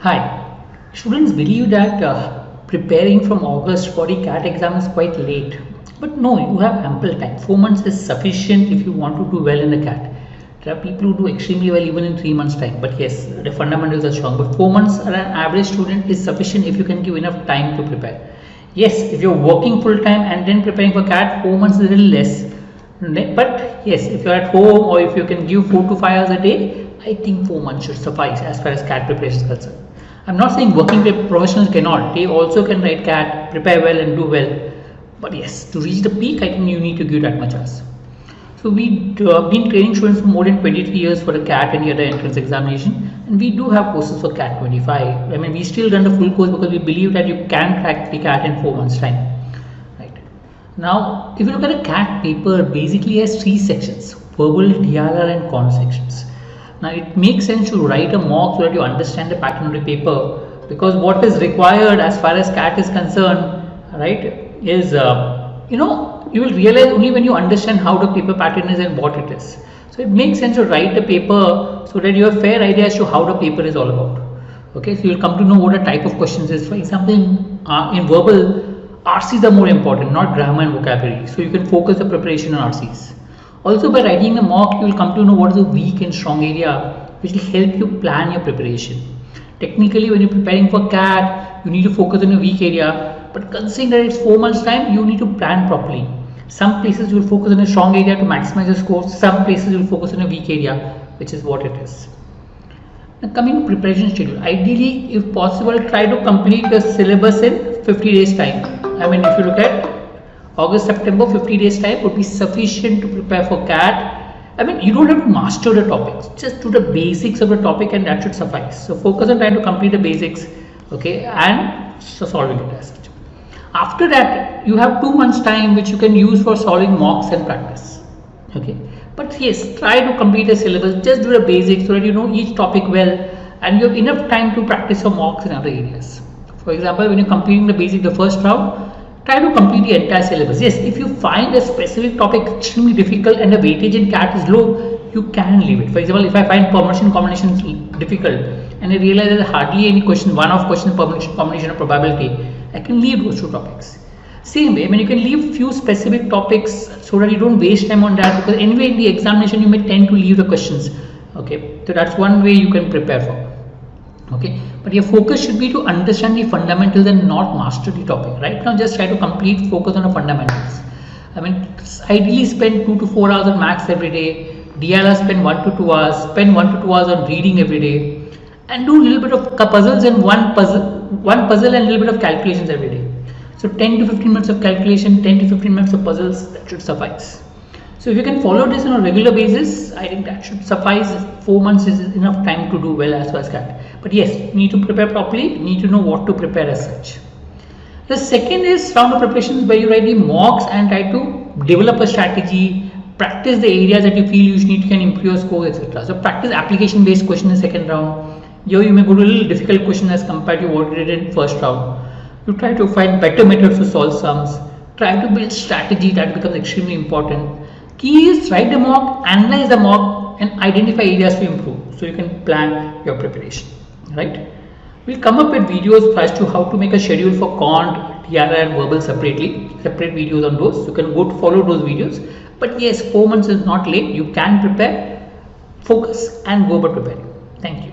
Hi, students believe that preparing from August for the CAT exam is quite late. But no, you have ample time. 4 months is sufficient if you want to do well in the CAT. There are people who do extremely well even in 3 months time. But yes, the fundamentals are strong. But 4 months for an average student is sufficient if you can give enough time to prepare. Yes, if you're working full time and then preparing for CAT, 4 months is a little less. But yes, if you're at home or if you can give 4 to 5 hours a day, I think 4 months should suffice as far as CAT preparation is concerned. I'm not saying working professionals cannot. They also can write CAT, prepare well and do well. But yes, to reach the peak, I think you need to give that much hours. So we've been training students for more than 23 years for the CAT and the other entrance examination. And we do have courses for CAT 25. I mean, we still run the full course because we believe that you can crack the CAT in 4 months time. Right. Now, if you look at a CAT paper, basically has 3 sections: verbal, DRR and con sections. Now it makes sense to write a mock so that you understand the pattern of the paper, because what is required as far as CAT is concerned, right, is you will realize only when you understand how the paper pattern is and what it is. So it makes sense to write the paper so that you have a fair idea as to how the paper is all about. Okay, so you'll come to know what a type of questions is. For example, in verbal, RCs are more important, not grammar and vocabulary. So you can focus the preparation on RCs. Also, by writing the mock, you will come to know what is the weak and strong area, which will help you plan your preparation. Technically, when you're preparing for CAT, you need to focus on a weak area, but considering that it's 4 months time, you need to plan properly. Some places you will focus on a strong area to maximize the scores, some places you will focus on a weak area, which is what it is. Now coming to preparation schedule, ideally, if possible, try to complete the syllabus in 50 days time. I mean, if you look at August, September, 50 days time would be sufficient to prepare for CAT. I mean, you don't have to master the topics, just do the basics of the topic and that should suffice. So focus on trying to complete the basics, okay, and solving it as such. After that, you have 2 months time which you can use for solving mocks and practice, okay. But yes, try to complete the syllabus, just do the basics so that you know each topic well and you have enough time to practice your mocks in other areas. For example, when you're completing the basic, the first round, try to complete the entire syllabus. Yes, if you find a specific topic extremely difficult and the weightage in CAT is low, you can leave it. For example, if I find permutation combinations difficult and I realize there's hardly any question, one-off question, permutation combination or probability, I can leave those 2 topics. Same way, I mean, you can leave few specific topics so that you don't waste time on that, because anyway in the examination you may tend to leave the questions. Okay, so that's one way you can prepare for. Okay, but your focus should be to understand the fundamentals and not master the topic. Right now, just try to focus on the fundamentals. I mean, ideally spend 2 to 4 hours on maths every day. DRR spend 1 to 2 hours. Spend 1 to 2 hours on reading every day, and do a little bit of puzzles and one puzzle and a little bit of calculations every day. So 10 to 15 minutes of calculation, 10 to 15 minutes of puzzles, that should suffice. So if you can follow this on a regular basis, I think that should suffice. 4 months is enough time to do well as far as CAT. But yes, you need to prepare properly, you need to know what to prepare as such. The second is round of preparations where you write the mocks and try to develop a strategy, practice the areas that you feel you can improve your score, etc. So practice application based question in the second round. Here you may go to a little difficult question as compared to what you did in first round. You try to find better methods to solve sums, try to build strategy, that becomes extremely important. Key is write the mock, analyze the mock and identify areas to improve so you can plan your preparation, right? We'll come up with videos as to how to make a schedule for Cont, DRR and verbal separately, separate videos on those. You can go to follow those videos. But yes, 4 months is not late. You can prepare, focus and go about preparing. Thank you.